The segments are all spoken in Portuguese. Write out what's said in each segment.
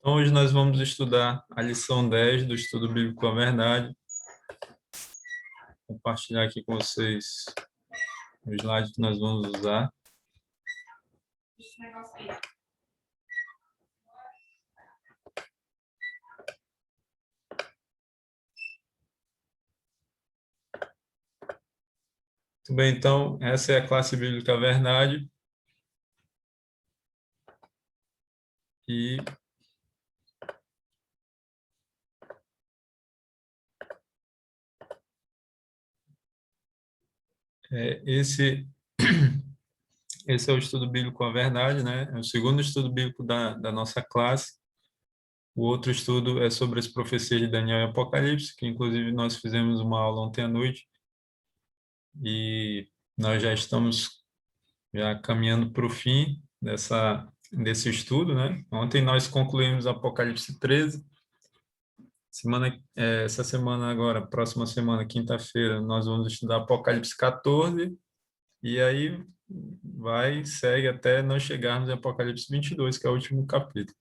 Então, hoje nós vamos estudar a lição 10 do Estudo Bíblico à Verdade. Vou compartilhar aqui com vocês o slide que nós vamos usar. Muito bem, então, essa é a classe Bíblica à Verdade. E esse é o Estudo Bíblico à Verdade, né? É o segundo estudo bíblico da nossa classe. O outro estudo é sobre as profecias de Daniel e Apocalipse, que inclusive nós fizemos uma aula ontem à noite. E nós já estamos caminhando para o fim desse estudo, né? Ontem nós concluímos Apocalipse 13. Essa semana agora, próxima semana, quinta-feira, nós vamos estudar Apocalipse 14, e aí segue até nós chegarmos em Apocalipse 22, que é o último capítulo.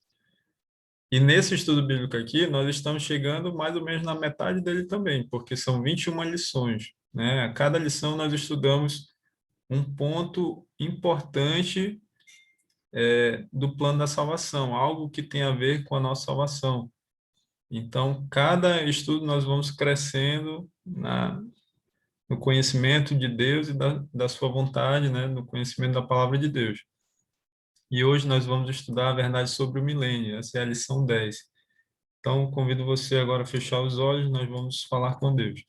E nesse estudo bíblico aqui, nós estamos chegando mais ou menos na metade dele também, porque são 21 lições, né? A cada lição nós estudamos um ponto importante do plano da salvação, algo que tem a ver com a nossa salvação. Então, cada estudo nós vamos crescendo no conhecimento de Deus e da sua vontade, né? No conhecimento da palavra de Deus. E hoje nós vamos estudar a verdade sobre o milênio, essa é a lição 10. Então, convido você agora a fechar os olhos, nós vamos falar com Deus.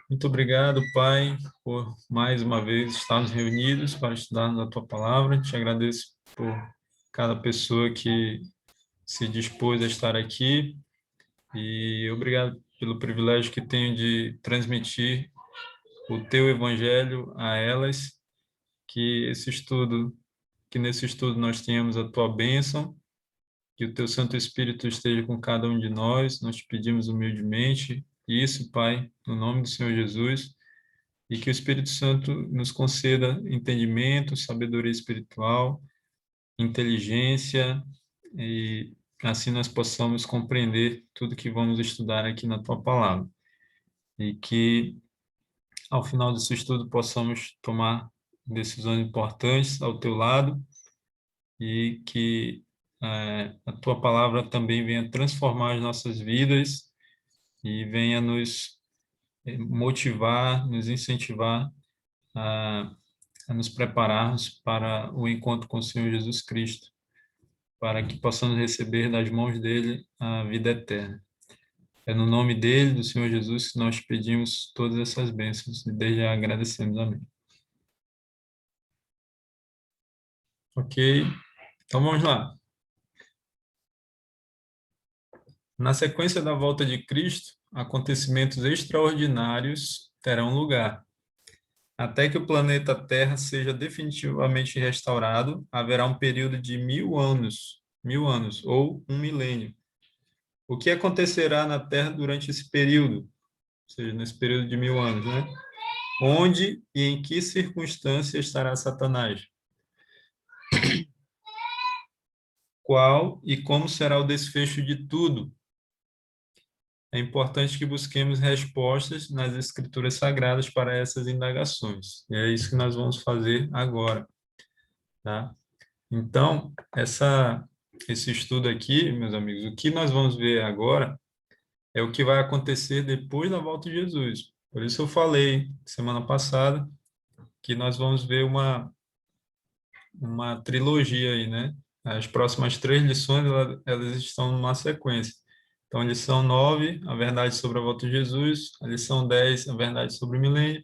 Muito obrigado, Pai, por mais uma vez estarmos reunidos para estudarmos a Tua palavra. Te agradeço por cada pessoa que se dispôs a estar aqui e obrigado pelo privilégio que tenho de transmitir o Teu Evangelho a elas, que nesse estudo nós tenhamos a Tua bênção, que o Teu Santo Espírito esteja com cada um de nós. Nós te pedimos humildemente isso, Pai, no nome do Senhor Jesus, e que o Espírito Santo nos conceda entendimento, sabedoria espiritual, inteligência, e assim nós possamos compreender tudo que vamos estudar aqui na Tua palavra. E que, ao final desse estudo, possamos tomar decisões importantes ao Teu lado e que a Tua palavra também venha transformar as nossas vidas e venha nos motivar, nos incentivar a nos prepararmos para o encontro com o Senhor Jesus Cristo, para que possamos receber das mãos dele a vida eterna. É no nome dele, do Senhor Jesus, que nós pedimos todas essas bênçãos e desde já agradecemos. Amém. Ok, então vamos lá. Na sequência da volta de Cristo, acontecimentos extraordinários terão lugar. Até que o planeta Terra seja definitivamente restaurado, haverá um período de 1000 anos, ou um milênio. O que acontecerá na Terra durante esse período? Ou seja, nesse período de 1000 anos, né? Onde e em que circunstância estará Satanás? Qual e como será o desfecho de tudo? É importante que busquemos respostas nas Escrituras Sagradas para essas indagações. E é isso que nós vamos fazer agora, tá? Então, esse estudo aqui, meus amigos, o que nós vamos ver agora é o que vai acontecer depois da volta de Jesus. Por isso eu falei semana passada que nós vamos ver uma trilogia aí, né? As próximas 3 lições, elas estão numa sequência. Então, a lição 9, a verdade sobre a volta de Jesus, a lição 10, a verdade sobre o milênio,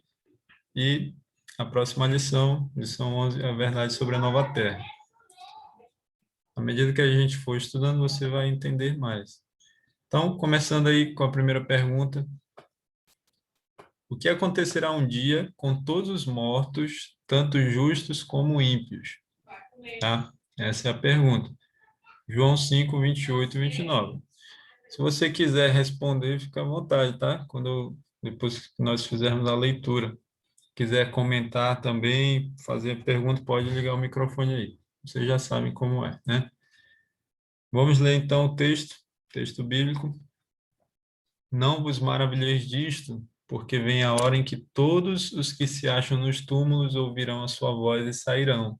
e a próxima lição 11, a verdade sobre a nova terra. À medida que a gente for estudando, você vai entender mais. Então, começando aí com a primeira pergunta. O que acontecerá um dia com todos os mortos, tanto justos como ímpios? Tá? Essa é a pergunta. João 5, 28 e 29. Se você quiser responder, fica à vontade, tá? Depois que nós fizermos a leitura. Quiser comentar também, fazer pergunta, pode ligar o microfone aí. Vocês já sabem como é, né? Vamos ler então o texto bíblico. Não vos maravilheis disto, porque vem a hora em que todos os que se acham nos túmulos ouvirão a sua voz e sairão.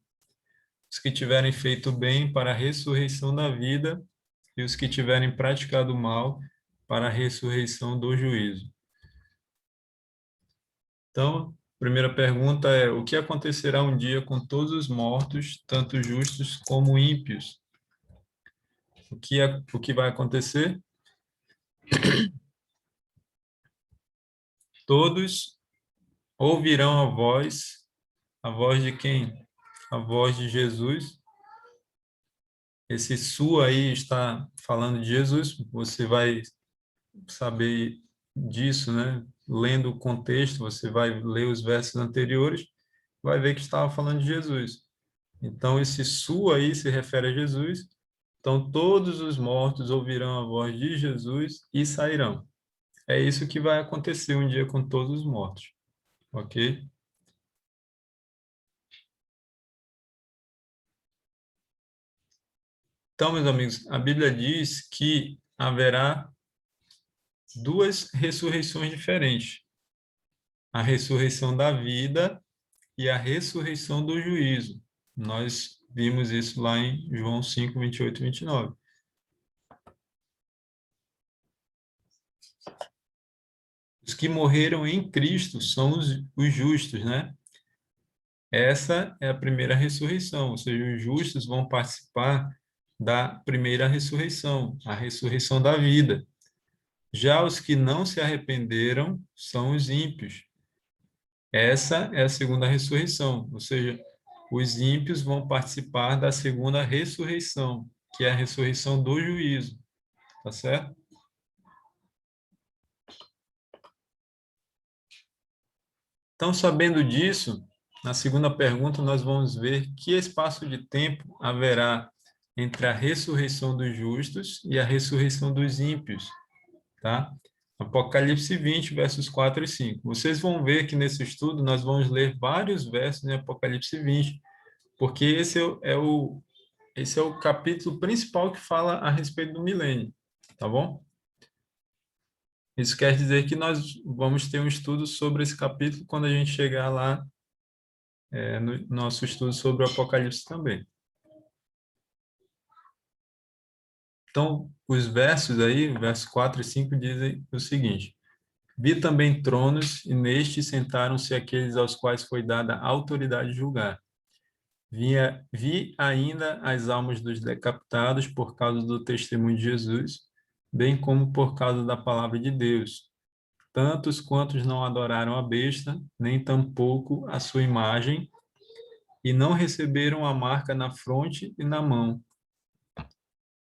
Os que tiverem feito bem para a ressurreição da vida, e os que tiverem praticado o mal para a ressurreição do juízo. Então, a primeira pergunta é: o que acontecerá um dia com todos os mortos, tanto justos como ímpios? O que vai acontecer? Todos ouvirão a voz de quem? A voz de Jesus. Esse sua aí está falando de Jesus, você vai saber disso, né? Lendo o contexto, você vai ler os versos anteriores, vai ver que estava falando de Jesus. Então, esse sua aí se refere a Jesus. Então, todos os mortos ouvirão a voz de Jesus e sairão. É isso que vai acontecer um dia com todos os mortos, ok? Então, meus amigos, a Bíblia diz que haverá duas ressurreições diferentes: a ressurreição da vida e a ressurreição do juízo. Nós vimos isso lá em João 5, 28 e 29. Os que morreram em Cristo são os justos, né? Essa é a primeira ressurreição, ou seja, os justos vão participar da primeira ressurreição, a ressurreição da vida. Já os que não se arrependeram são os ímpios. Essa é a segunda ressurreição, ou seja, os ímpios vão participar da segunda ressurreição, que é a ressurreição do juízo, tá certo? Então, sabendo disso, na segunda pergunta nós vamos ver que espaço de tempo haverá entre a ressurreição dos justos e a ressurreição dos ímpios, tá? Apocalipse 20, versos 4 e 5. Vocês vão ver que nesse estudo nós vamos ler vários versos em Apocalipse 20, porque esse é o capítulo principal que fala a respeito do milênio, tá bom? Isso quer dizer que nós vamos ter um estudo sobre esse capítulo quando a gente chegar lá no nosso estudo sobre o Apocalipse também. Então, os versos aí, versos 4 e 5 dizem o seguinte: Vi também tronos, e nestes sentaram-se aqueles aos quais foi dada a autoridade de julgar. Vi ainda as almas dos decapitados por causa do testemunho de Jesus, bem como por causa da palavra de Deus, tantos quantos não adoraram a besta, nem tampouco a sua imagem, e não receberam a marca na fronte e na mão.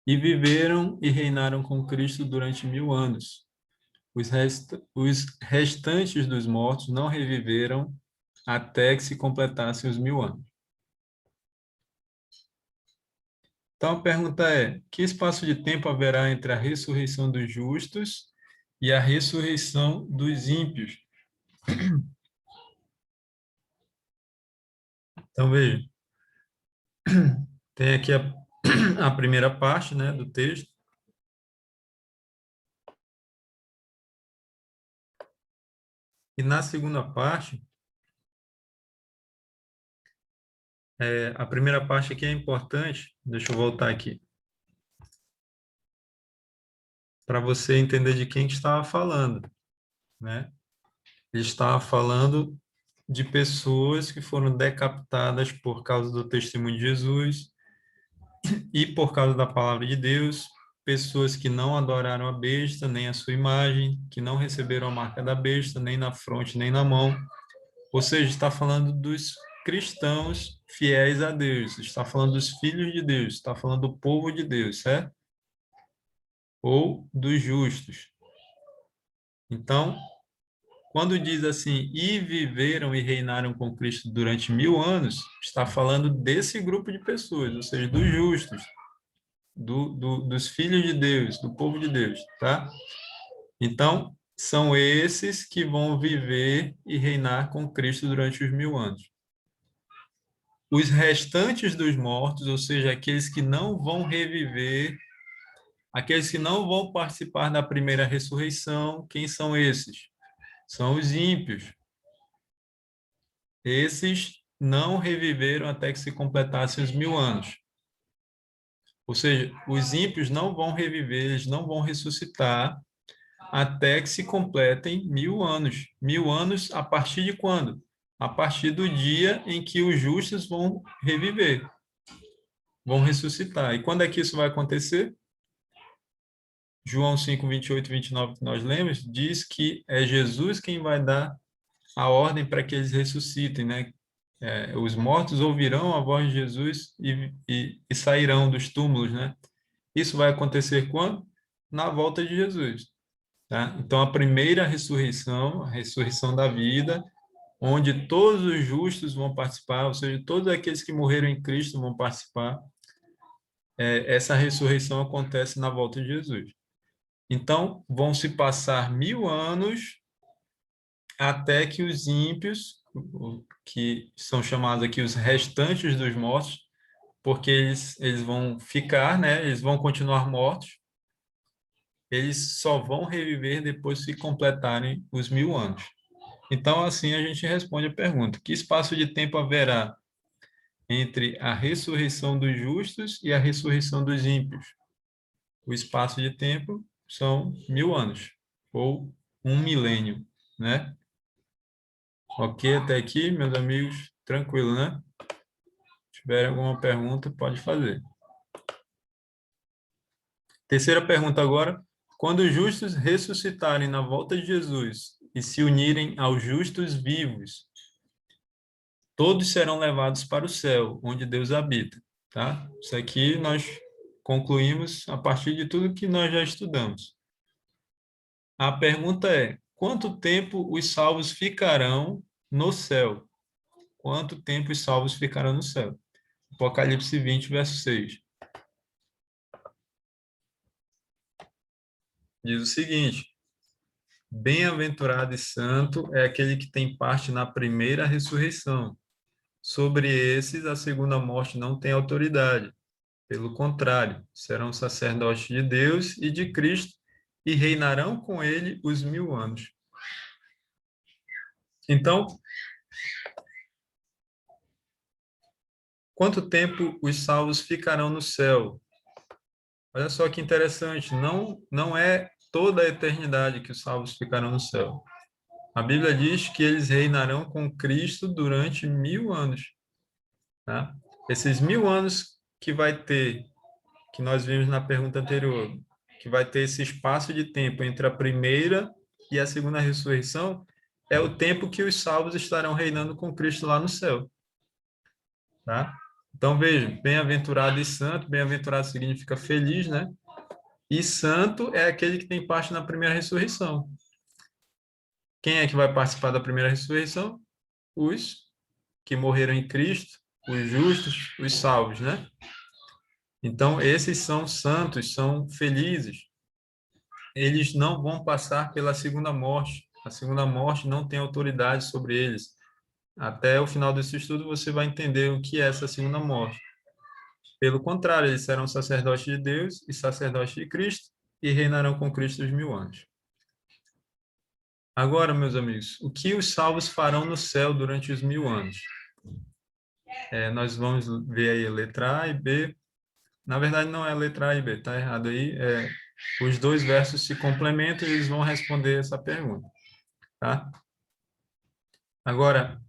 E viveram e reinaram com Cristo durante 1000 anos. Os restantes dos mortos não reviveram até que se completassem os 1000 anos. Então, a pergunta é: que espaço de tempo haverá entre a ressurreição dos justos e a ressurreição dos ímpios? Então, veja, tem aqui a primeira parte, né, do texto, e na segunda parte, a primeira parte aqui é importante, deixa eu voltar aqui, para você entender de quem que estava falando, né? Ele estava falando de pessoas que foram decapitadas por causa do testemunho de Jesus e por causa da palavra de Deus, pessoas que não adoraram a besta, nem a sua imagem, que não receberam a marca da besta, nem na fronte, nem na mão. Ou seja, está falando dos cristãos fiéis a Deus, está falando dos filhos de Deus, está falando do povo de Deus, certo? Ou dos justos. Então, quando diz assim, e viveram e reinaram com Cristo durante 1000 anos, está falando desse grupo de pessoas, ou seja, dos justos, dos filhos de Deus, do povo de Deus, tá? Então, são esses que vão viver e reinar com Cristo durante os 1000 anos. Os restantes dos mortos, ou seja, aqueles que não vão reviver Aqueles que não vão participar da primeira ressurreição, quem são esses? São os ímpios. Esses não reviveram até que se completassem os 1000 anos. Ou seja, os ímpios não vão reviver, eles não vão ressuscitar até que se completem 1000 anos. 1000 anos a partir de quando? A partir do dia em que os justos vão reviver, vão ressuscitar. E quando é que isso vai acontecer? João 5, 28 e 29, que nós lemos, diz que é Jesus quem vai dar a ordem para que eles ressuscitem, né? Os mortos ouvirão a voz de Jesus e sairão dos túmulos, né? Isso vai acontecer quando? Na volta de Jesus, tá? Então, a primeira ressurreição, a ressurreição da vida, onde todos os justos vão participar, ou seja, todos aqueles que morreram em Cristo vão participar, essa ressurreição acontece na volta de Jesus. Então, vão se passar 1000 anos até que os ímpios, que são chamados aqui os restantes dos mortos, porque eles vão ficar, né? Eles vão continuar mortos, eles só vão reviver depois que completarem os 1000 anos. Então, assim, a gente responde a pergunta: que espaço de tempo haverá entre a ressurreição dos justos e a ressurreição dos ímpios? O espaço de tempo são 1000 anos, ou 1 milênio, né? Ok até aqui, meus amigos? Tranquilo, né? Se tiver alguma pergunta, pode fazer. Terceira pergunta agora. Quando os justos ressuscitarem na volta de Jesus e se unirem aos justos vivos, todos serão levados para o céu, onde Deus habita, tá? Isso aqui nós concluímos a partir de tudo que nós já estudamos. A pergunta é: quanto tempo os salvos ficarão no céu? Quanto tempo os salvos ficarão no céu? Apocalipse 20, verso 6. Diz o seguinte: bem-aventurado e santo é aquele que tem parte na primeira ressurreição. Sobre esses, a segunda morte não tem autoridade. Pelo contrário, serão sacerdotes de Deus e de Cristo e reinarão com ele os 1000 anos. Então, quanto tempo os salvos ficarão no céu? Olha só que interessante, não é toda a eternidade que os salvos ficarão no céu. A Bíblia diz que eles reinarão com Cristo durante 1000 anos, tá? Esses 1000 anos que vai ter, que nós vimos na pergunta anterior, que vai ter esse espaço de tempo entre a primeira e a segunda ressurreição, é o tempo que os salvos estarão reinando com Cristo lá no céu, tá? Então, vejam, bem-aventurado e santo, bem-aventurado significa feliz, né? E santo é aquele que tem parte na primeira ressurreição. Quem é que vai participar da primeira ressurreição? Os que morreram em Cristo, os justos, os salvos, né? Então, esses são santos, são felizes. Eles não vão passar pela segunda morte. A segunda morte não tem autoridade sobre eles. Até o final desse estudo você vai entender o que é essa segunda morte. Pelo contrário, eles serão sacerdotes de Deus e sacerdotes de Cristo e reinarão com Cristo os 1000 anos. Agora, meus amigos, o que os salvos farão no céu durante os 1000 anos? Nós vamos ver aí a letra A e B. Na verdade, não é a letra A e B, tá errado aí. Os dois versos se complementam e eles vão responder essa pergunta, tá? Agora,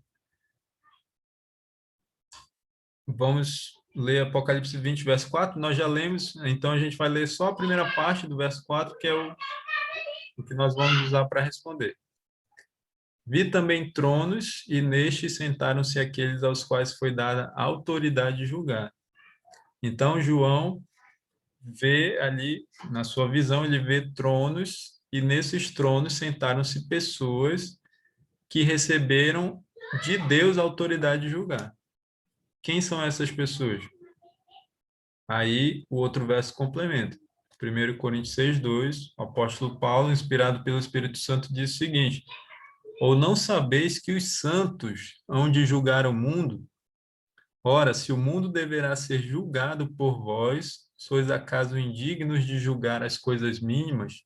vamos ler Apocalipse 20, verso 4. Nós já lemos, então a gente vai ler só a primeira parte do verso 4, que é o que nós vamos usar para responder. Vi também tronos, e nestes sentaram-se aqueles aos quais foi dada a autoridade de julgar. Então, João vê ali, na sua visão, ele vê tronos, e nesses tronos sentaram-se pessoas que receberam de Deus a autoridade de julgar. Quem são essas pessoas? Aí, o outro verso complementa. 1 Coríntios 6:2, o apóstolo Paulo, inspirado pelo Espírito Santo, diz o seguinte: ou não sabeis que os santos hão de julgar o mundo? Ora, se o mundo deverá ser julgado por vós, sois acaso indignos de julgar as coisas mínimas?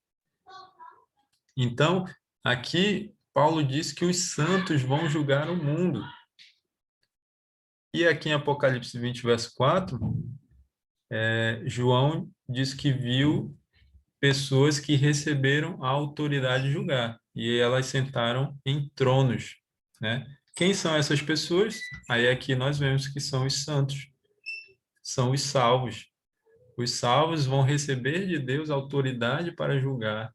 Então, aqui Paulo diz que os santos vão julgar o mundo. E aqui em Apocalipse 20, verso 4, João diz que viu pessoas que receberam a autoridade de julgar, e elas sentaram em tronos, né? Quem são essas pessoas? Aí aqui nós vemos que são os santos, são os salvos. Os salvos vão receber de Deus autoridade para julgar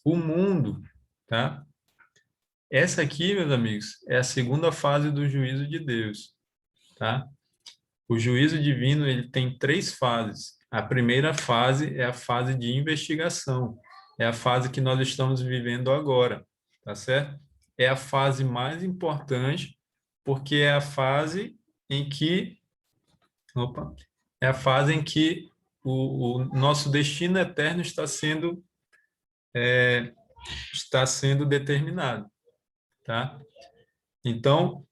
o mundo, tá? Essa aqui, meus amigos, é a segunda fase do juízo de Deus, tá? O juízo divino, ele tem três fases. A primeira fase é a fase de investigação. É a fase que nós estamos vivendo agora, tá certo? É a fase mais importante, porque é a fase em que, opa, é a fase em que o nosso destino eterno está sendo determinado, tá? Então,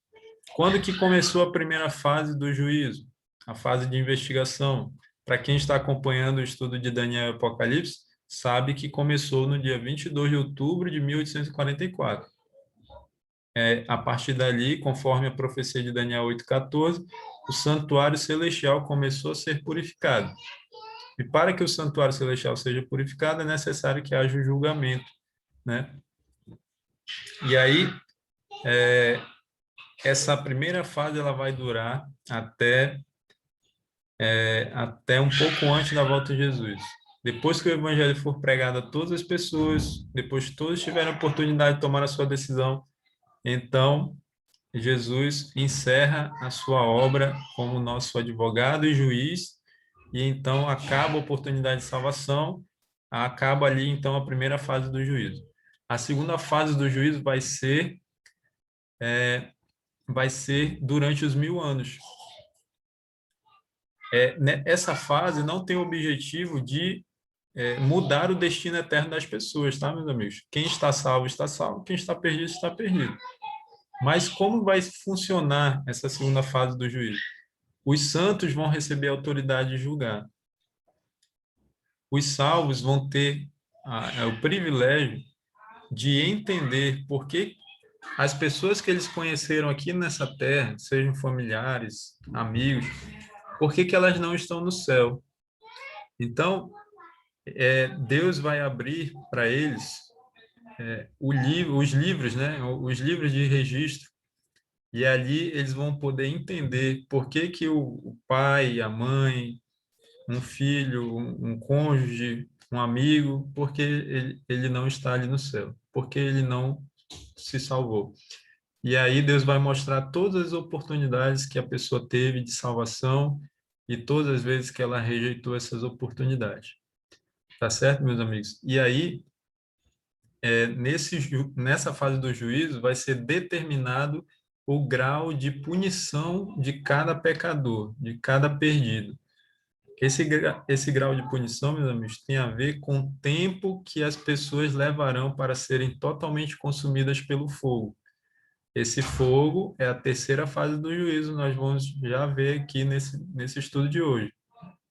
quando que começou a primeira fase do juízo? A fase de investigação. Para quem está acompanhando o estudo de Daniel e Apocalipse, sabe que começou no dia 22 de outubro de 1844. A partir dali, conforme a profecia de Daniel 8,14, o santuário celestial começou a ser purificado. E para que o santuário celestial seja purificado, é necessário que haja o julgamento, né? E aí, essa primeira fase ela vai durar até um pouco antes da volta de Jesus. Depois que o evangelho for pregado a todas as pessoas, depois que todos tiverem a oportunidade de tomar a sua decisão, então Jesus encerra a sua obra como nosso advogado e juiz, e então acaba a oportunidade de salvação, acaba ali então a primeira fase do juízo. A segunda fase do juízo vai ser durante os 1000 anos. Essa fase não tem o objetivo de mudar o destino eterno das pessoas, tá, meus amigos? Quem está salvo, quem está perdido, está perdido. Mas como vai funcionar essa segunda fase do juízo? Os santos vão receber a autoridade de julgar. Os salvos vão ter o privilégio de entender por que as pessoas que eles conheceram aqui nessa terra, sejam familiares, amigos, por que elas não estão no céu. Então, Deus vai abrir para eles os livros, né? Os livros de registro, e ali eles vão poder entender por que que o pai, a mãe, um filho, um cônjuge, um amigo, porque ele não está ali no céu, porque ele não se salvou. E aí Deus vai mostrar todas as oportunidades que a pessoa teve de salvação e todas as vezes que ela rejeitou essas oportunidades. Tá certo, meus amigos? E aí, nessa fase do juízo, vai ser determinado o grau de punição de cada pecador, de cada perdido. Esse grau de punição, meus amigos, tem a ver com o tempo que as pessoas levarão para serem totalmente consumidas pelo fogo. Esse fogo é a terceira fase do juízo, nós vamos já ver aqui nesse estudo de hoje.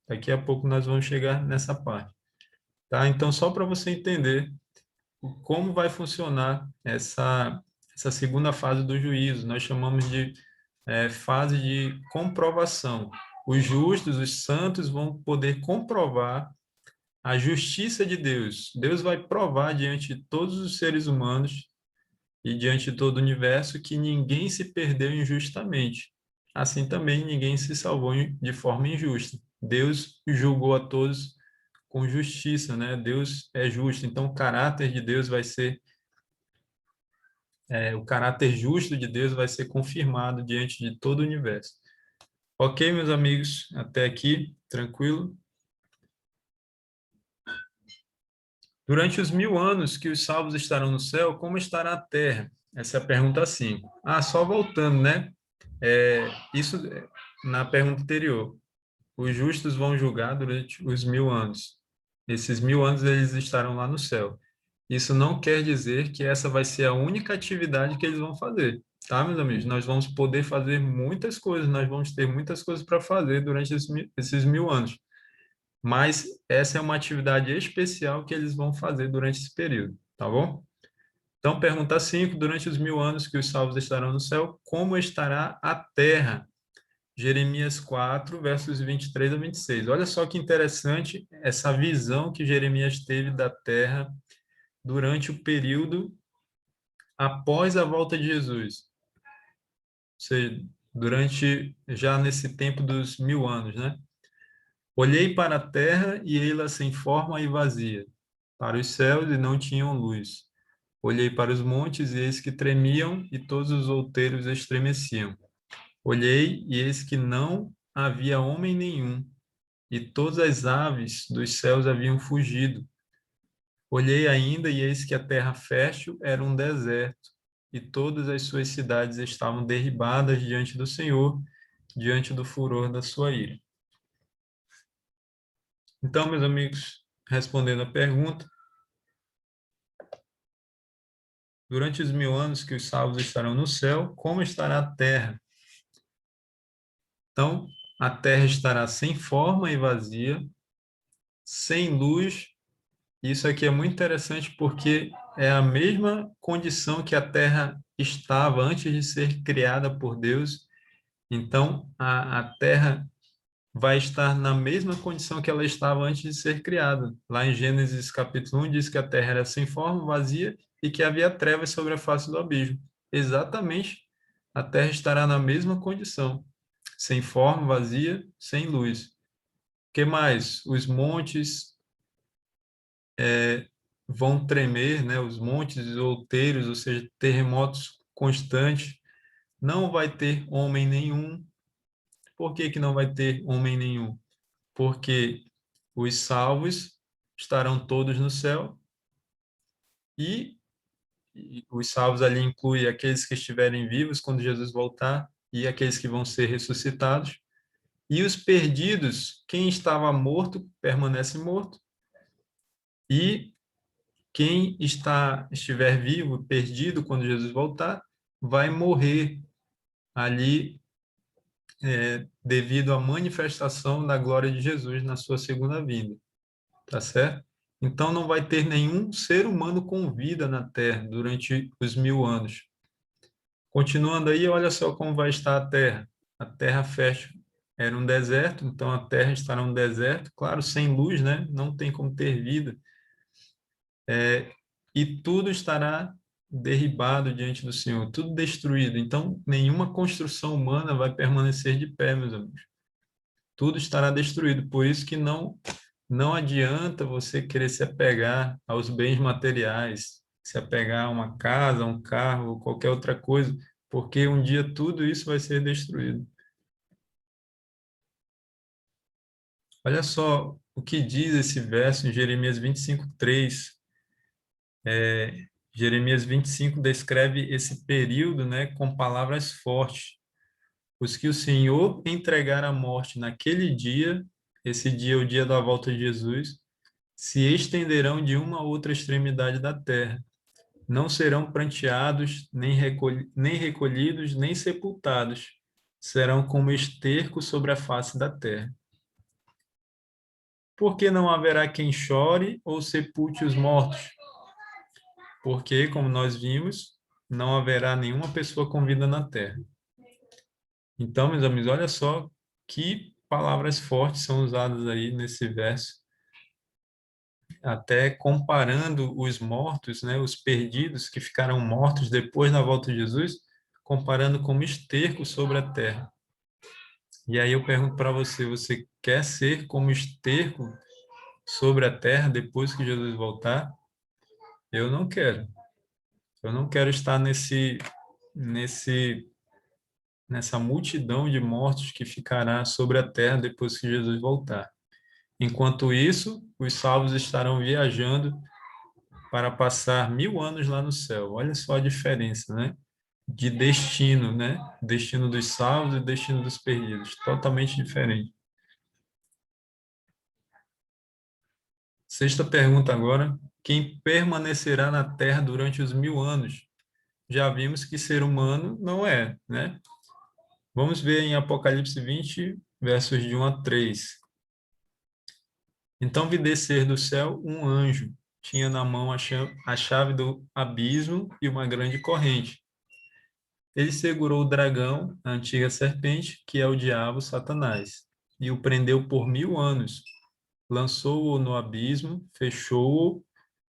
Daqui a pouco nós vamos chegar nessa parte. Tá? Então, só para você entender como vai funcionar essa segunda fase do juízo, nós chamamos de fase de comprovação. Os justos, os santos, vão poder comprovar a justiça de Deus. Deus vai provar diante de todos os seres humanos e diante de todo o universo que ninguém se perdeu injustamente. Assim também ninguém se salvou de forma injusta. Deus julgou a todos com justiça, né? Deus é justo, então o caráter justo de Deus vai ser confirmado diante de todo o universo. Ok, meus amigos, até aqui, tranquilo? Durante os 1000 anos que os salvos estarão no céu, como estará a terra? Essa é a pergunta 5. Só voltando, né? Isso na pergunta anterior. Os justos vão julgar durante os 1000 anos. Esses 1000 anos eles estarão lá no céu. Isso não quer dizer que essa vai ser a única atividade que eles vão fazer. Tá, meus amigos? Nós vamos poder fazer muitas coisas, nós vamos ter muitas coisas para fazer durante esses 1000 anos. Mas essa é uma atividade especial que eles vão fazer durante esse período, tá bom? Então, pergunta 5: durante os 1000 anos que os salvos estarão no céu, como estará a terra? Jeremias 4, versos 23 a 26. Olha só que interessante essa visão que Jeremias teve da terra durante o período após a volta de Jesus. Ou seja, durante, já nesse tempo dos 1000 anos, né? Olhei para a terra e ela sem forma e vazia, para os céus e não tinham luz. Olhei para os montes e eis que tremiam e todos os outeiros estremeciam. Olhei e eis que não havia homem nenhum, e todas as aves dos céus haviam fugido. Olhei ainda e eis que a terra fértil era um deserto, e todas as suas cidades estavam derribadas diante do Senhor, diante do furor da sua ira. Então, meus amigos, respondendo a pergunta, durante os 1000 anos que os salvos estarão no céu, como estará a terra? Então, a terra estará sem forma e vazia, sem luz. Isso aqui é muito interessante porque é a mesma condição que a terra estava antes de ser criada por Deus. Então, a terra vai estar na mesma condição que ela estava antes de ser criada. Lá em Gênesis capítulo 1 diz que a terra era sem forma, vazia e que havia trevas sobre a face do abismo. Exatamente, a terra estará na mesma condição, sem forma, vazia, sem luz. O que mais? Os montes vão tremer, né? Os montes outeiros, ou seja, terremotos constantes. Não vai ter homem nenhum. Por que que não vai ter homem nenhum? Porque os salvos estarão todos no céu e, e os salvos ali inclui aqueles que estiverem vivos quando Jesus voltar e aqueles que vão ser ressuscitados. E os perdidos, quem estava morto permanece morto e quem estiver vivo, perdido quando Jesus voltar, vai morrer ali devido à manifestação da glória de Jesus na sua segunda vinda. Tá certo? Então não vai ter nenhum ser humano com vida na Terra durante os 1000 anos. Continuando aí, olha só como vai estar a Terra. A Terra fértil era um deserto, então a Terra estará um deserto, claro, sem luz, né? Não tem como ter vida. E tudo estará derribado diante do Senhor, tudo destruído. Então, nenhuma construção humana vai permanecer de pé, meus amigos. Tudo estará destruído. Por isso que não adianta você querer se apegar aos bens materiais, se apegar a uma casa, um carro, ou qualquer outra coisa, porque um dia tudo isso vai ser destruído. Olha só o que diz esse verso em Jeremias 25:3. Jeremias 25 descreve esse período, né, com palavras fortes. Os que o Senhor entregar à morte naquele dia, esse dia é o dia da volta de Jesus, se estenderão de uma a outra extremidade da terra. Não serão pranteados, nem recolhidos, nem sepultados. Serão como esterco sobre a face da terra. Porque não haverá quem chore ou sepulte os mortos? Porque, como nós vimos, não haverá nenhuma pessoa com vida na terra. Então, meus amigos, olha só que palavras fortes são usadas aí nesse verso, até comparando os mortos, né, os perdidos que ficaram mortos depois da volta de Jesus, comparando como esterco sobre a terra. E aí eu pergunto para você, você quer ser como esterco sobre a terra depois que Jesus voltar? Eu não quero. Eu não quero estar nesse nessa multidão de mortos que ficará sobre a terra depois que Jesus voltar. Enquanto isso, os salvos estarão viajando para passar 1000 anos lá no céu. Olha só a diferença, né? De destino, né? Destino dos salvos e destino dos perdidos. Totalmente diferente. Sexta pergunta agora. Quem permanecerá na terra durante os 1000 anos? já vimos que ser humano não é, né? Vamos ver em Apocalipse 20, versos de 1 a 3. Então vi descer do céu um anjo, tinha na mão a chave do abismo e uma grande corrente. Ele segurou o dragão, a antiga serpente, que é o diabo, Satanás, e o prendeu por 1000 anos. Lançou-o no abismo, fechou-o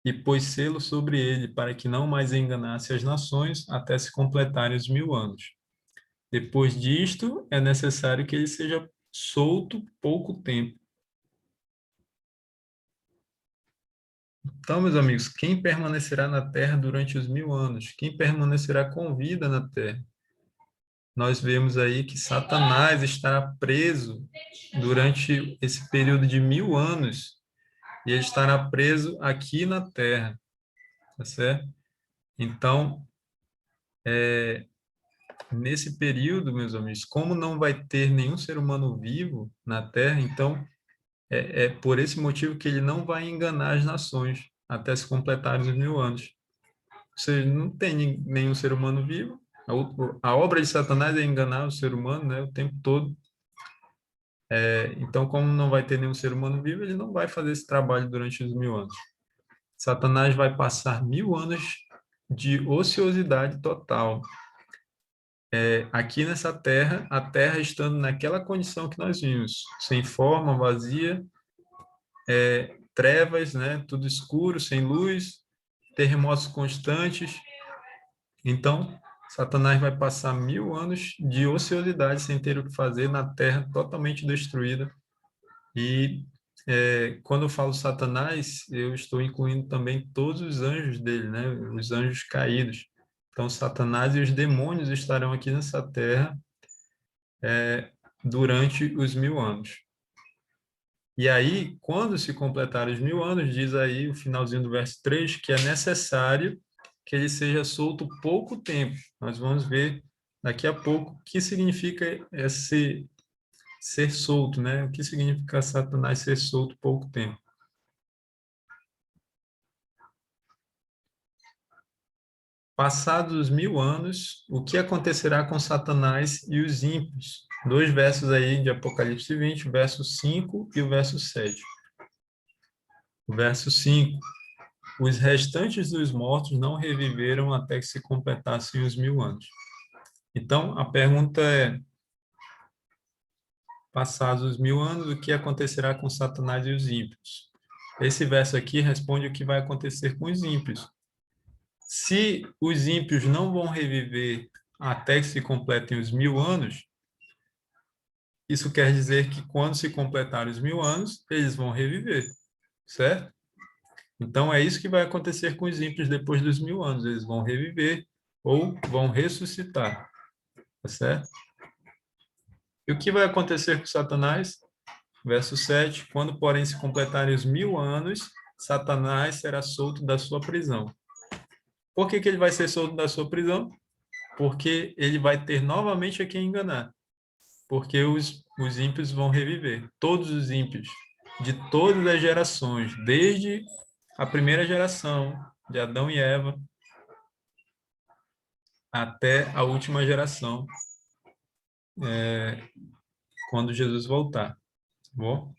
e pôs selo sobre ele, para que não mais enganasse as nações até se completarem os 1000 anos. Depois disto, é necessário que ele seja solto pouco tempo. Então, meus amigos, quem permanecerá na terra durante os 1000 anos? Quem permanecerá com vida na terra? Nós vemos aí que Satanás estará preso durante esse período de 1000 anos e ele estará preso aqui na terra, tá certo? Então, nesse período, meus amigos, como não vai ter nenhum ser humano vivo na terra, então é por esse motivo que ele não vai enganar as nações até se completarem os 1000 anos. Ou seja, não tem nenhum ser humano vivo. A obra de Satanás é enganar o ser humano, né, o tempo todo. Então, como não vai ter nenhum ser humano vivo, ele não vai fazer esse trabalho durante os 1000 anos. Satanás vai passar 1000 anos de ociosidade total. Aqui nessa terra, a terra estando naquela condição que nós vimos, sem forma, vazia, trevas, né, tudo escuro, sem luz, terremotos constantes. Então, Satanás vai passar 1000 anos de ociosidade sem ter o que fazer na terra totalmente destruída. E quando eu falo Satanás, eu estou incluindo também todos os anjos dele, né? Os anjos caídos. Então, Satanás e os demônios estarão aqui nessa terra durante os 1000 anos. E aí, quando se completar os 1000 anos, diz aí o finalzinho do verso 3, que é necessário que ele seja solto pouco tempo. Nós vamos ver daqui a pouco o que significa esse ser solto, né? O que significa Satanás ser solto pouco tempo. Passados os 1000 anos, o que acontecerá com Satanás e os ímpios? Dois versos aí de Apocalipse 20, o verso 5 e o verso 7. O verso 5. Os restantes dos mortos não reviveram até que se completassem os 1000 anos. Então, a pergunta é, passados os 1000 anos, o que acontecerá com Satanás e os ímpios? Esse verso aqui responde o que vai acontecer com os ímpios. Se os ímpios não vão reviver até que se completem os 1000 anos, isso quer dizer que quando se completarem os 1000 anos, eles vão reviver, certo? Então é isso que vai acontecer com os ímpios depois dos 1000 anos. Eles vão reviver ou vão ressuscitar, tá certo? E o que vai acontecer com Satanás? Verso 7, quando porém se completarem os 1000 anos, Satanás será solto da sua prisão. Por que ele vai ser solto da sua prisão? Porque ele vai ter novamente a quem enganar. Porque os ímpios vão reviver. Todos os ímpios, de todas as gerações, desde a primeira geração, de Adão e Eva, até a última geração, quando Jesus voltar. Tá bom?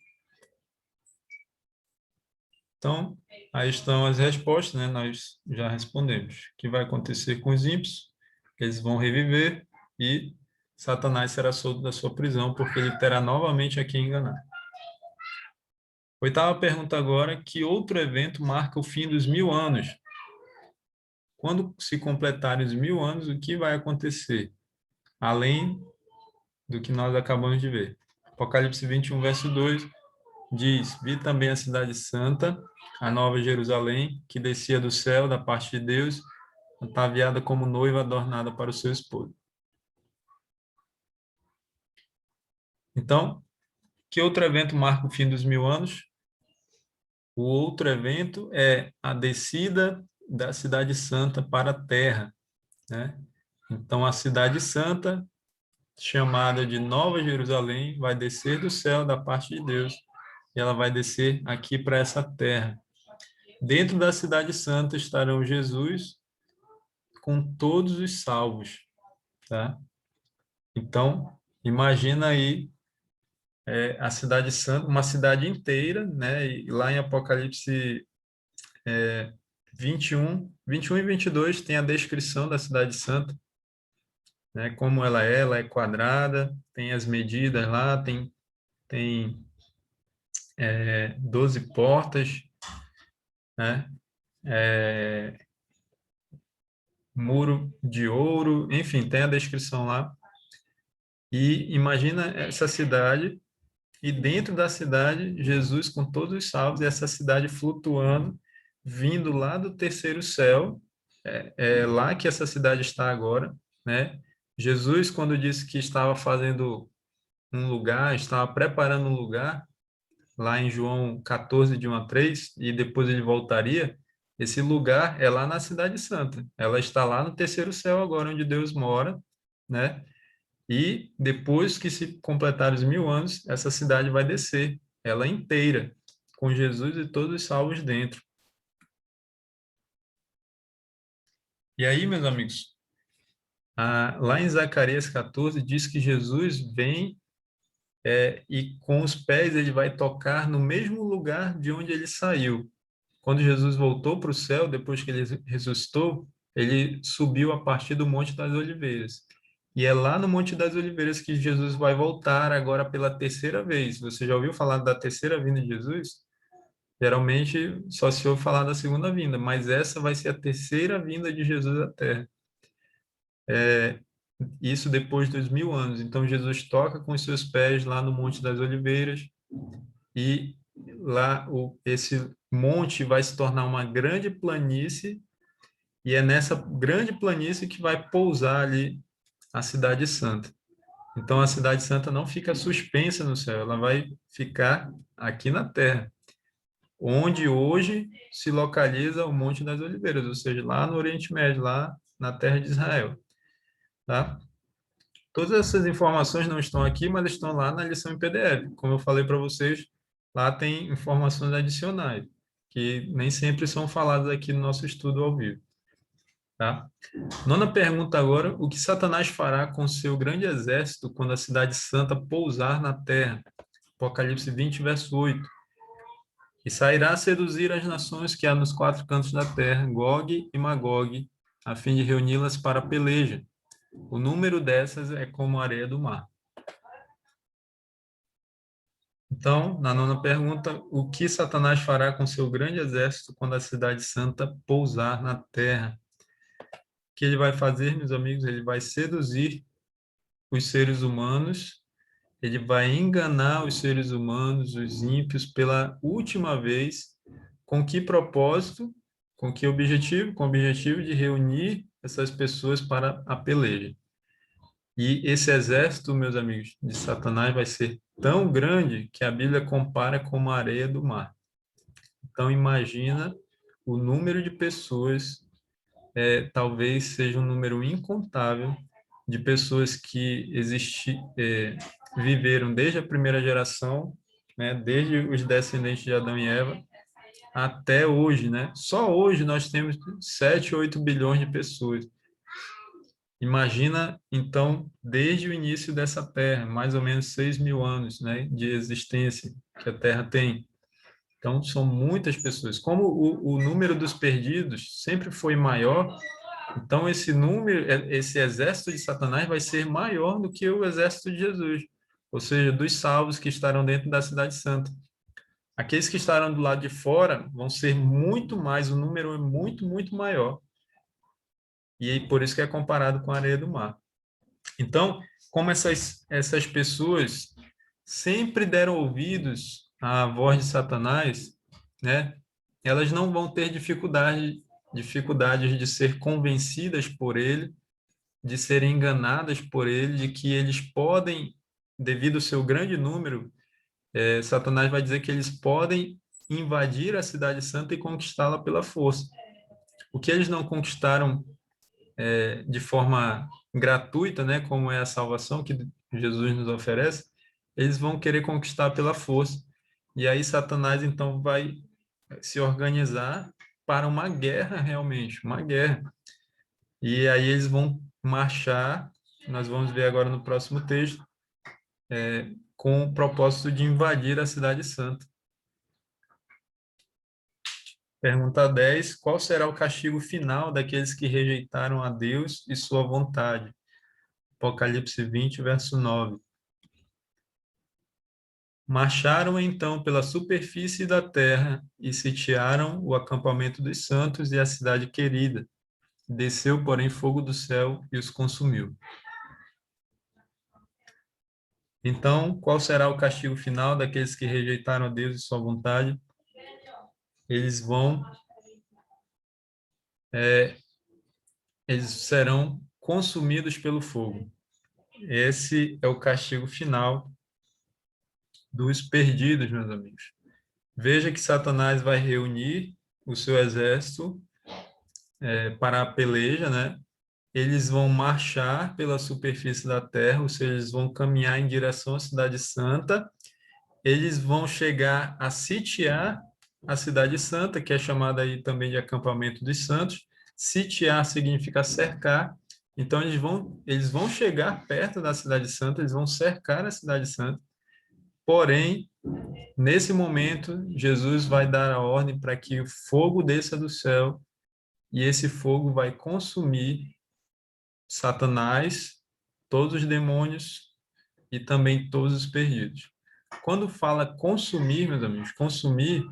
Então, aí estão as respostas, né? Nós já respondemos. O que vai acontecer com os ímpios? Eles vão reviver e Satanás será solto da sua prisão, porque ele terá novamente a quem enganar. Oitava pergunta agora, que outro evento marca o fim dos 1000 anos? Quando se completarem os 1000 anos, o que vai acontecer? Além do que nós acabamos de ver. Apocalipse 21, verso 2, diz, vi também a cidade santa, a nova Jerusalém, que descia do céu da parte de Deus, ataviada como noiva adornada para o seu esposo. Então, que outro evento marca o fim dos 1000 anos? O outro evento é a descida da cidade santa para a terra, né? Então, a cidade santa, chamada de Nova Jerusalém, vai descer do céu da parte de Deus e ela vai descer aqui para essa terra. Dentro da cidade santa estarão Jesus com todos os salvos, tá? Então, imagina aí a cidade santa, uma cidade inteira, né? E lá em Apocalipse 21 e 22 tem a descrição da cidade santa, né? Como ela é quadrada, tem as medidas lá, tem 12 portas, né? É, muro de ouro, enfim, tem a descrição lá. E imagina essa cidade, e dentro da cidade, Jesus com todos os salvos, e essa cidade flutuando, vindo lá do terceiro céu, é lá que essa cidade está agora, né? Jesus, quando disse que estava fazendo um lugar, estava preparando um lugar, lá em João 14, de 1 a 3, e depois ele voltaria, esse lugar é lá na Cidade Santa. Ela está lá no terceiro céu agora, onde Deus mora, né? E depois que se completar os 1000 anos, essa cidade vai descer, ela inteira, com Jesus e todos os salvos dentro. E aí, meus amigos, lá em Zacarias 14, diz que Jesus vem e com os pés ele vai tocar no mesmo lugar de onde ele saiu. Quando Jesus voltou para o céu, depois que ele ressuscitou, ele subiu a partir do Monte das Oliveiras. E é lá no Monte das Oliveiras que Jesus vai voltar agora pela terceira vez. Você já ouviu falar da terceira vinda de Jesus? Geralmente só se ouve falar da segunda vinda, mas essa vai ser a terceira vinda de Jesus à Terra. Isso depois dos 1000 anos. Então Jesus toca com os seus pés lá no Monte das Oliveiras e lá esse monte vai se tornar uma grande planície e é nessa grande planície que vai pousar ali a Cidade Santa. Então a Cidade Santa não fica suspensa no céu, ela vai ficar aqui na terra, onde hoje se localiza o Monte das Oliveiras, ou seja, lá no Oriente Médio, lá na terra de Israel, tá? Todas essas informações não estão aqui, mas estão lá na lição em PDF. Como eu falei para vocês, lá tem informações adicionais, que nem sempre são faladas aqui no nosso estudo ao vivo. Tá? Nona pergunta agora: o que Satanás fará com seu grande exército quando a cidade santa pousar na terra? Apocalipse 20, verso 8. E sairá a seduzir as nações que há nos quatro cantos da terra, Gog e Magog, a fim de reuni-las para a peleja. O número dessas é como a areia do mar. Então, na nona pergunta, o que Satanás fará com seu grande exército quando a cidade santa pousar na terra? O que ele vai fazer, meus amigos? Ele vai seduzir os seres humanos, ele vai enganar os seres humanos, os ímpios, pela última vez. Com que propósito? Com que objetivo? Com o objetivo de reunir essas pessoas para a peleja. E esse exército, meus amigos, de Satanás vai ser tão grande que a Bíblia compara com a areia do mar. Então, imagina o número de pessoas, talvez seja um número incontável de pessoas que viveram desde a primeira geração, né, desde os descendentes de Adão e Eva, até hoje, né? Só hoje nós temos 7, 8 bilhões de pessoas. Imagina, então, desde o início dessa Terra, mais ou menos 6.000 anos, né, de existência que a Terra tem. Então, são muitas pessoas. Como o número dos perdidos sempre foi maior, então esse número, esse exército de Satanás vai ser maior do que o exército de Jesus, ou seja, dos salvos que estarão dentro da Cidade Santa. Aqueles que estarão do lado de fora vão ser muito mais, o número é muito, muito maior. E aí, por isso que é comparado com a areia do mar. Então, como essas pessoas sempre deram ouvidos à voz de Satanás, né? Elas não vão ter dificuldades de ser convencidas por ele, de serem enganadas por ele, de que eles podem, devido ao seu grande número, Satanás vai dizer que eles podem invadir a Cidade Santa e conquistá-la pela força. O que eles não conquistaram de forma gratuita, né, como é a salvação que Jesus nos oferece, eles vão querer conquistar pela força. E aí Satanás então vai se organizar para uma guerra realmente, uma guerra. E aí eles vão marchar, nós vamos ver agora no próximo texto, com o propósito de invadir a cidade santa. Pergunta 10: qual será o castigo final daqueles que rejeitaram a Deus e sua vontade? Apocalipse 20, verso 9. Marcharam então pela superfície da terra e sitiaram o acampamento dos santos e a cidade querida. Desceu, porém, fogo do céu e os consumiu. Então, qual será o castigo final daqueles que rejeitaram a Deus e sua vontade? Eles vão, eles serão consumidos pelo fogo. Esse é o castigo final dos perdidos, meus amigos. Veja que Satanás vai reunir o seu exército para a peleja, né? Eles vão marchar pela superfície da terra, ou seja, eles vão caminhar em direção à Cidade Santa. Eles vão chegar a sitiar a Cidade Santa, que é chamada aí também de acampamento dos santos. Sitiar significa cercar. Então, eles vão chegar perto da Cidade Santa, eles vão cercar a Cidade Santa. Porém, nesse momento, Jesus vai dar a ordem para que o fogo desça do céu e esse fogo vai consumir Satanás, todos os demônios e também todos os perdidos. Quando fala consumir, meus amigos, consumir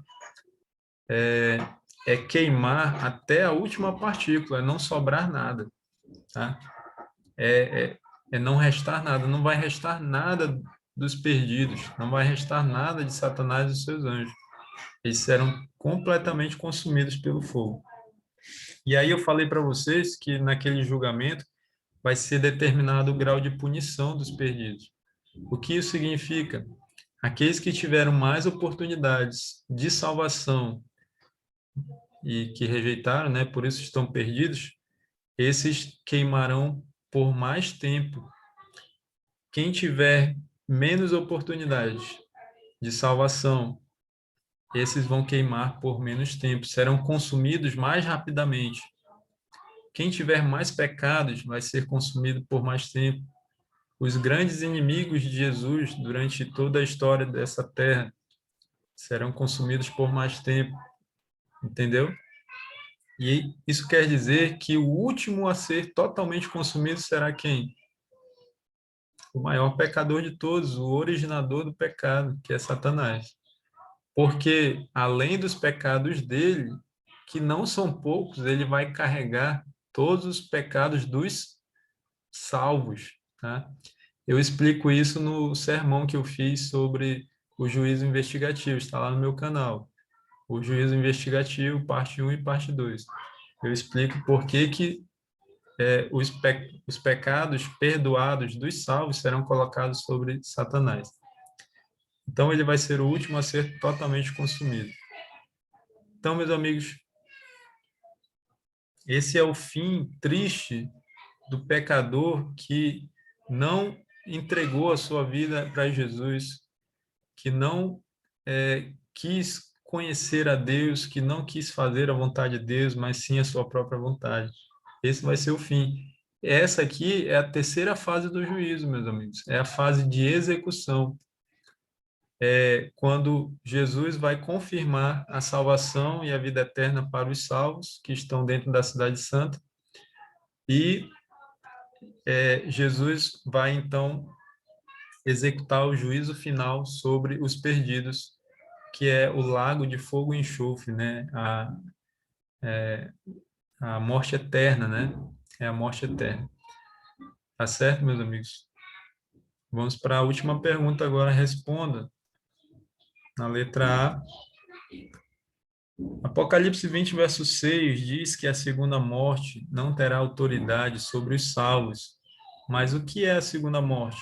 é queimar até a última partícula, é não sobrar nada, tá? É não restar nada, não vai restar nada dos perdidos, não vai restar nada de Satanás e dos seus anjos. Eles serão completamente consumidos pelo fogo. E aí eu falei para vocês que naquele julgamento vai ser determinado o grau de punição dos perdidos. O que isso significa? Aqueles que tiveram mais oportunidades de salvação e que rejeitaram, né, por isso estão perdidos, esses queimarão por mais tempo. Quem tiver menos oportunidades de salvação, esses vão queimar por menos tempo, serão consumidos mais rapidamente. Quem tiver mais pecados vai ser consumido por mais tempo. Os grandes inimigos de Jesus durante toda a história dessa terra serão consumidos por mais tempo, entendeu? E isso quer dizer que o último a ser totalmente consumido será quem? O maior pecador de todos, o originador do pecado, que é Satanás. Porque, além dos pecados dele, que não são poucos, ele vai carregar todos os pecados dos salvos, tá? Eu explico isso no sermão que eu fiz sobre o juízo investigativo, está lá no meu canal. O juízo investigativo, parte 1 e parte 2. Eu explico por que os pecados perdoados dos salvos serão colocados sobre Satanás. Então, ele vai ser o último a ser totalmente consumido. Então, meus amigos, esse é o fim triste do pecador que não entregou a sua vida para Jesus, que não quis conhecer a Deus, que não quis fazer a vontade de Deus, mas sim a sua própria vontade. Esse vai ser o fim. Essa aqui é a terceira fase do juízo, meus amigos. É a fase de execução. É quando Jesus vai confirmar a salvação e a vida eterna para os salvos que estão dentro da Cidade Santa. E Jesus vai, então, executar o juízo final sobre os perdidos, que é o lago de fogo e enxofre, né? A morte eterna, né? É a morte eterna. Tá certo, meus amigos? Vamos para a última pergunta agora. Responda. Na letra A. Apocalipse 20, verso 6 diz que a segunda morte não terá autoridade sobre os salvos. Mas o que é a segunda morte?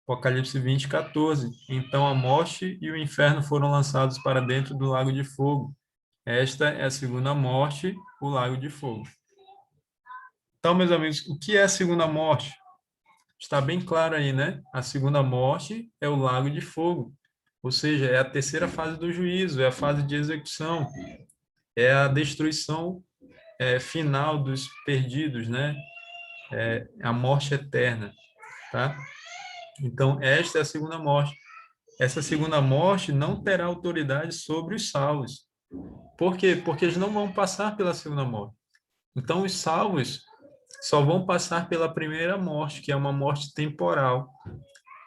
Apocalipse 20, 14. Então a morte e o inferno foram lançados para dentro do lago de fogo. Esta é a segunda morte, o lago de fogo. Então, meus amigos, o que é a segunda morte? Está bem claro aí, né? A segunda morte é o lago de fogo. Ou seja, é a terceira fase do juízo, é a fase de execução, é a destruição final dos perdidos, né? A morte eterna, tá? Então, esta é a segunda morte. Essa segunda morte não terá autoridade sobre os salvos. Por quê? Porque eles não vão passar pela segunda morte. Então, os salvos só vão passar pela primeira morte, que é uma morte temporal.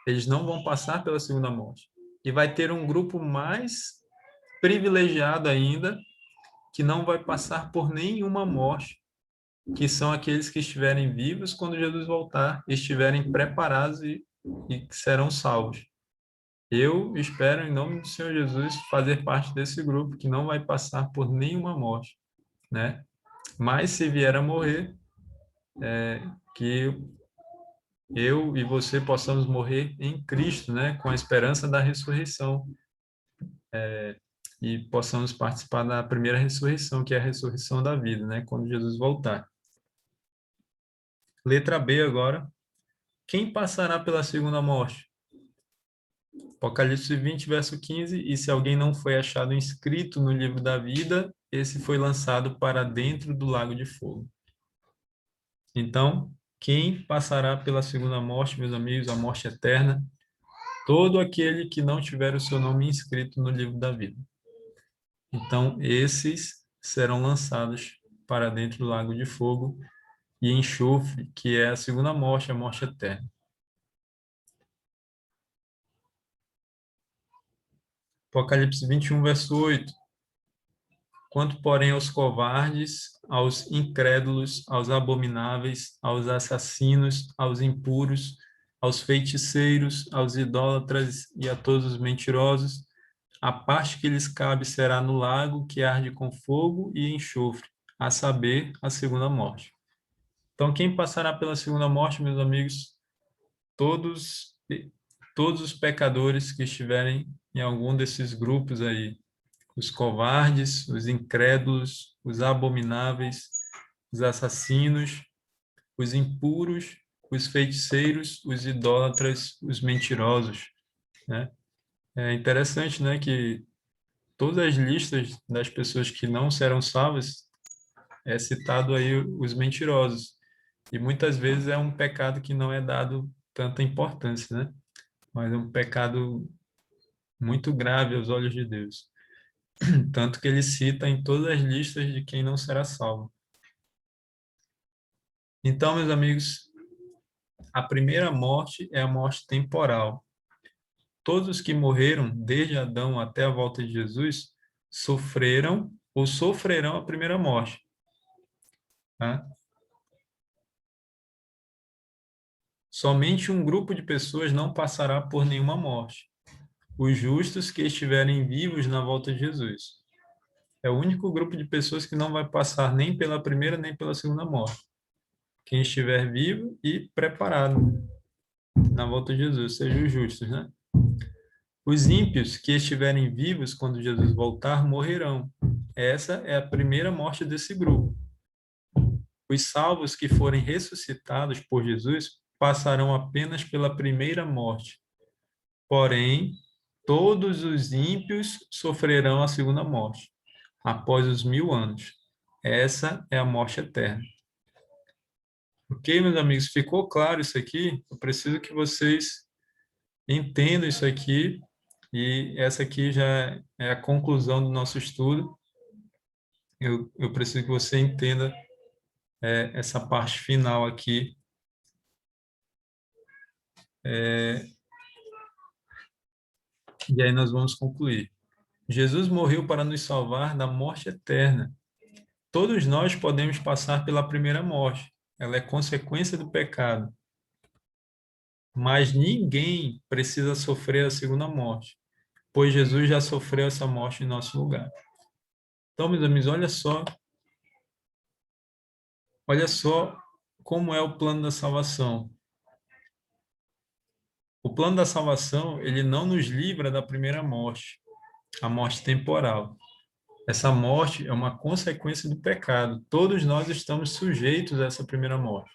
Eles não vão passar pela segunda morte. E vai ter um grupo mais privilegiado ainda, que não vai passar por nenhuma morte, que são aqueles que estiverem vivos quando Jesus voltar, estiverem preparados e serão salvos. Eu espero, em nome do Senhor Jesus, fazer parte desse grupo que não vai passar por nenhuma morte, né? Mas se vier a morrer, que eu e você possamos morrer em Cristo, né? Com a esperança da ressurreição, e possamos participar da primeira ressurreição, que é a ressurreição da vida, né? Quando Jesus voltar. Letra B agora. Quem passará pela segunda morte? Apocalipse 20, verso 15. E se alguém não foi achado inscrito no livro da vida, esse foi lançado para dentro do lago de fogo. Então, quem passará pela segunda morte, meus amigos, a morte eterna? Todo aquele que não tiver o seu nome inscrito no livro da vida. Então, esses serão lançados para dentro do lago de fogo e enxofre, que é a segunda morte, a morte eterna. Apocalipse 21, verso 8. Quanto, porém, aos covardes, aos incrédulos, aos abomináveis, aos assassinos, aos impuros, aos feiticeiros, aos idólatras e a todos os mentirosos, a parte que lhes cabe será no lago que arde com fogo e enxofre, a saber, a segunda morte. Então, quem passará pela segunda morte, meus amigos? Todos, todos os pecadores que estiverem em algum desses grupos aí, os covardes, os incrédulos, os abomináveis, os assassinos, os impuros, os feiticeiros, os idólatras, os mentirosos, né? É interessante, né, que todas as listas das pessoas que não serão salvas é citado aí os mentirosos. E muitas vezes é um pecado que não é dado tanta importância, né? Mas é um pecado muito grave aos olhos de Deus. Tanto que ele cita em todas as listas de quem não será salvo. Então, meus amigos, a primeira morte é a morte temporal. Todos os que morreram, desde Adão até a volta de Jesus, sofreram ou sofrerão a primeira morte. Tá? Somente um grupo de pessoas não passará por nenhuma morte. Os justos que estiverem vivos na volta de Jesus. É o único grupo de pessoas que não vai passar nem pela primeira nem pela segunda morte. Quem estiver vivo e preparado na volta de Jesus, sejam os justos, né? Os ímpios que estiverem vivos quando Jesus voltar morrerão. Essa é a primeira morte desse grupo. Os salvos que forem ressuscitados por Jesus passarão apenas pela primeira morte. Porém, todos os ímpios sofrerão a segunda morte, após os 1000 anos. Essa é a morte eterna. Ok, meus amigos? Ficou claro isso aqui? Eu preciso que vocês entendam isso aqui. E essa aqui já é a conclusão do nosso estudo. Eu preciso que você entenda essa parte final aqui. E aí nós vamos concluir. Jesus morreu para nos salvar da morte eterna. Todos nós podemos passar pela primeira morte. Ela é consequência do pecado. Mas ninguém precisa sofrer a segunda morte, pois Jesus já sofreu essa morte em nosso lugar. Então, meus amigos, olha só como é o plano da salvação. O plano da salvação, ele não nos livra da primeira morte, a morte temporal. Essa morte é uma consequência do pecado. Todos nós estamos sujeitos a essa primeira morte.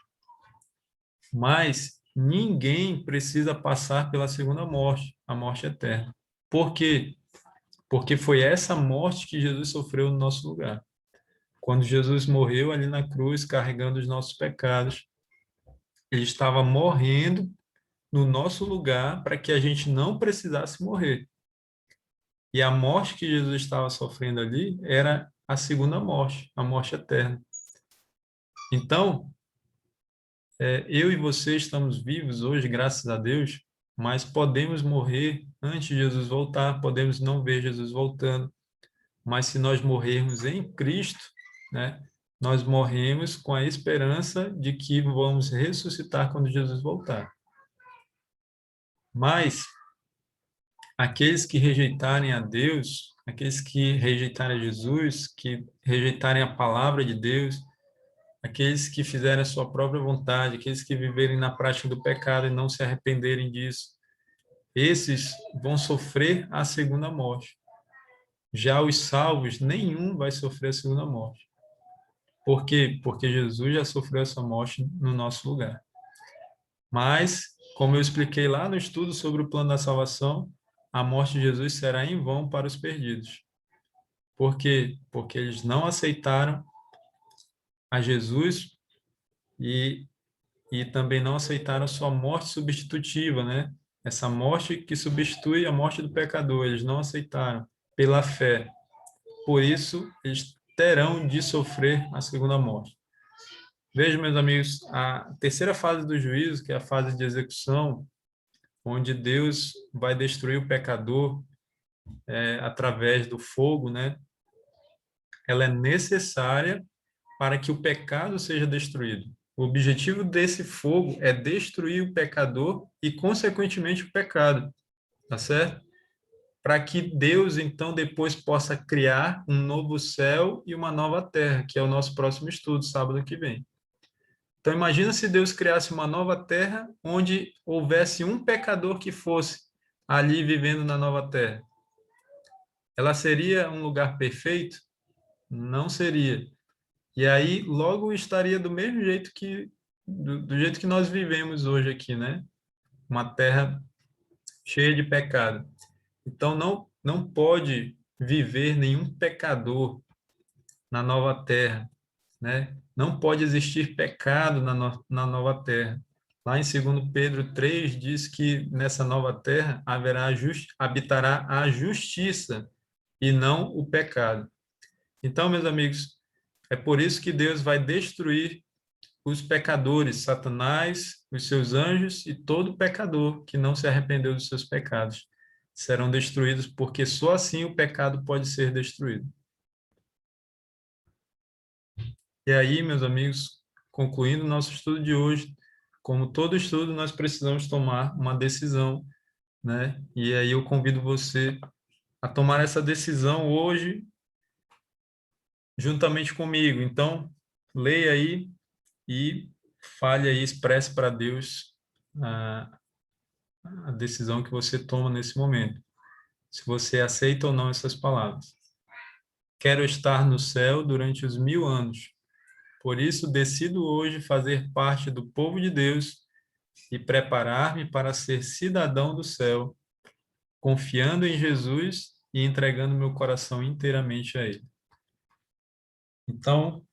Mas ninguém precisa passar pela segunda morte, a morte eterna. Por quê? Porque foi essa morte que Jesus sofreu no nosso lugar. Quando Jesus morreu ali na cruz, carregando os nossos pecados, ele estava morrendo no nosso lugar para que a gente não precisasse morrer. E a morte que Jesus estava sofrendo ali era a segunda morte, a morte eterna. Então, eu e você estamos vivos hoje, graças a Deus, mas podemos morrer antes de Jesus voltar, podemos não ver Jesus voltando, mas se nós morrermos em Cristo, né, nós morremos com a esperança de que vamos ressuscitar quando Jesus voltar. Mas aqueles que rejeitarem a Deus, aqueles que rejeitarem a Jesus, que rejeitarem a palavra de Deus, aqueles que fizerem a sua própria vontade, aqueles que viverem na prática do pecado e não se arrependerem disso, esses vão sofrer a segunda morte. Já os salvos, nenhum vai sofrer a segunda morte. Por quê? Porque Jesus já sofreu essa morte no nosso lugar. Mas, como eu expliquei lá no estudo sobre o plano da salvação, a morte de Jesus será em vão para os perdidos. Por quê? Porque eles não aceitaram a Jesus e, e também não aceitaram sua morte substitutiva, né? Essa morte que substitui a morte do pecador, eles não aceitaram pela fé. Por isso, eles terão de sofrer a segunda morte. Vejam, meus amigos, a terceira fase do juízo, que é a fase de execução, onde Deus vai destruir o pecador através do fogo, né? Ela é necessária para que o pecado seja destruído. O objetivo desse fogo é destruir o pecador e, consequentemente, o pecado, tá certo? Para que Deus, então, depois possa criar um novo céu e uma nova terra, que é o nosso próximo estudo, sábado que vem. Então, imagina se Deus criasse uma nova terra onde houvesse um pecador que fosse ali vivendo na nova terra. Ela seria um lugar perfeito? Não seria. E aí, logo estaria do mesmo jeito do jeito que nós vivemos hoje aqui, né? Uma terra cheia de pecado. Então, não pode viver nenhum pecador na nova terra, né? Não pode existir pecado na nova terra. Lá em 2 Pedro 3 diz que nessa nova terra habitará a justiça e não o pecado. Então, meus amigos, é por isso que Deus vai destruir os pecadores, Satanás, os seus anjos e todo pecador que não se arrependeu dos seus pecados. Serão destruídos porque só assim o pecado pode ser destruído. E aí, meus amigos, concluindo o nosso estudo de hoje, como todo estudo, nós precisamos tomar uma decisão, né? E aí eu convido você a tomar essa decisão hoje, juntamente comigo. Então, leia aí e fale aí, expresse para Deus a, a decisão que você toma nesse momento. Se você aceita ou não essas palavras. Quero estar no céu durante os 1000 anos. Por isso, decido hoje fazer parte do povo de Deus e preparar-me para ser cidadão do céu, confiando em Jesus e entregando meu coração inteiramente a Ele. Então,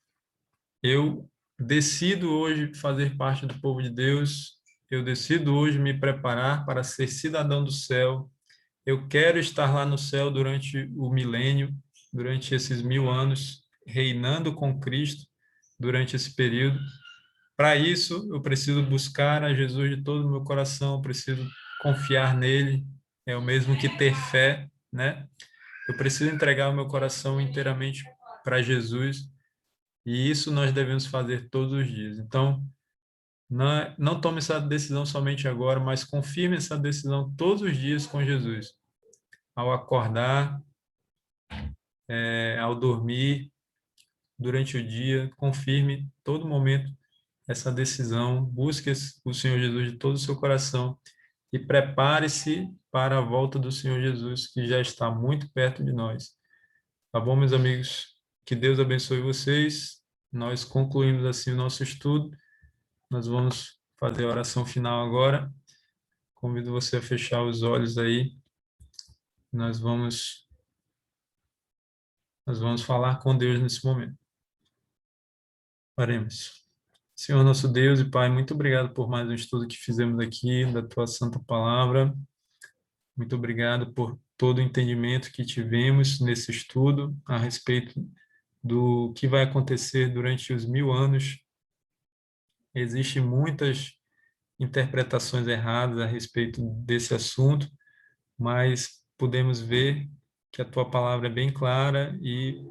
eu decido hoje fazer parte do povo de Deus, eu decido hoje me preparar para ser cidadão do céu. Eu quero estar lá no céu durante o milênio, durante esses 1000 anos, reinando com Cristo durante esse período. Para isso, eu preciso buscar a Jesus de todo o meu coração, eu preciso confiar nele, é o mesmo que ter fé, né? Eu preciso entregar o meu coração inteiramente para Jesus, e isso nós devemos fazer todos os dias. Então, não tome essa decisão somente agora, mas confirme essa decisão todos os dias com Jesus. Ao acordar, ao dormir, durante o dia, confirme todo momento essa decisão, busque o Senhor Jesus de todo o seu coração e prepare-se para a volta do Senhor Jesus, que já está muito perto de nós. Tá bom, meus amigos? Que Deus abençoe vocês. Nós concluímos assim o nosso estudo. Nós vamos fazer a oração final agora. Convido você a fechar os olhos aí. Nós vamos falar com Deus nesse momento. Oremos. Senhor nosso Deus e Pai, muito obrigado por mais um estudo que fizemos aqui da Tua Santa Palavra. Muito obrigado por todo o entendimento que tivemos nesse estudo a respeito do que vai acontecer durante os 1000 anos. Existem muitas interpretações erradas a respeito desse assunto, mas podemos ver que a Tua Palavra é bem clara e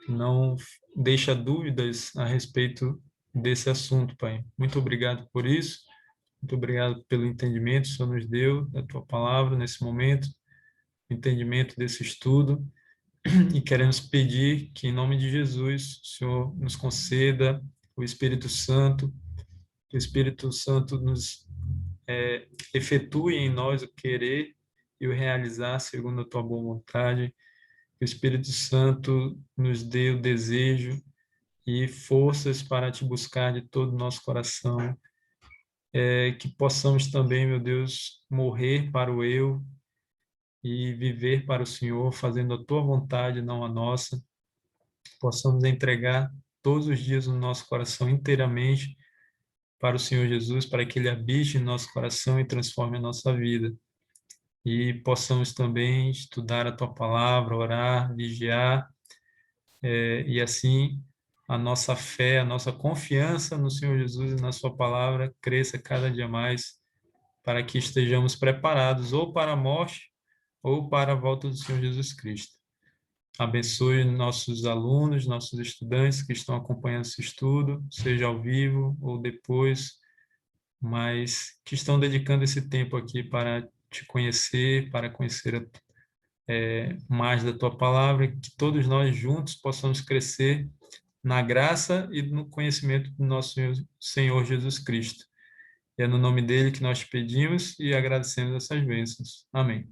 não deixa dúvidas a respeito desse assunto, Pai. Muito obrigado por isso. Muito obrigado pelo entendimento que o Senhor nos deu da Tua Palavra nesse momento, entendimento desse estudo. E queremos pedir que, em nome de Jesus, o Senhor nos conceda o Espírito Santo, que o Espírito Santo nos efetue em nós o querer e o realizar segundo a Tua boa vontade, que o Espírito Santo nos dê o desejo e forças para te buscar de todo o nosso coração, que possamos também, meu Deus, morrer para o eu e viver para o Senhor, fazendo a tua vontade, não a nossa. Possamos entregar todos os dias o nosso coração inteiramente para o Senhor Jesus, para que Ele habite em nosso coração e transforme a nossa vida. E possamos também estudar a tua palavra, orar, vigiar, e assim a nossa fé, a nossa confiança no Senhor Jesus e na sua palavra cresça cada dia mais, para que estejamos preparados ou para a morte ou para a volta do Senhor Jesus Cristo. Abençoe nossos alunos, nossos estudantes que estão acompanhando esse estudo, seja ao vivo ou depois, mas que estão dedicando esse tempo aqui para te conhecer, para conhecer mais da tua palavra, que todos nós juntos possamos crescer na graça e no conhecimento do nosso Senhor Jesus Cristo. E é no nome dele que nós te pedimos e agradecemos essas bênçãos. Amém.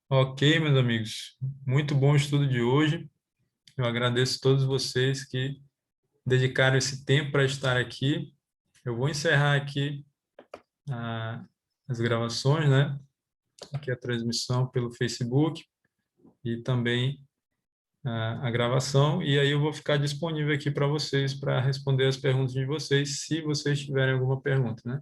Ok, meus amigos, muito bom o estudo de hoje. Eu agradeço a todos vocês que dedicaram esse tempo para estar aqui. Eu vou encerrar aqui as gravações, né? Aqui a transmissão pelo Facebook e também a gravação. E aí eu vou ficar disponível aqui para vocês para responder as perguntas de vocês, se vocês tiverem alguma pergunta, né?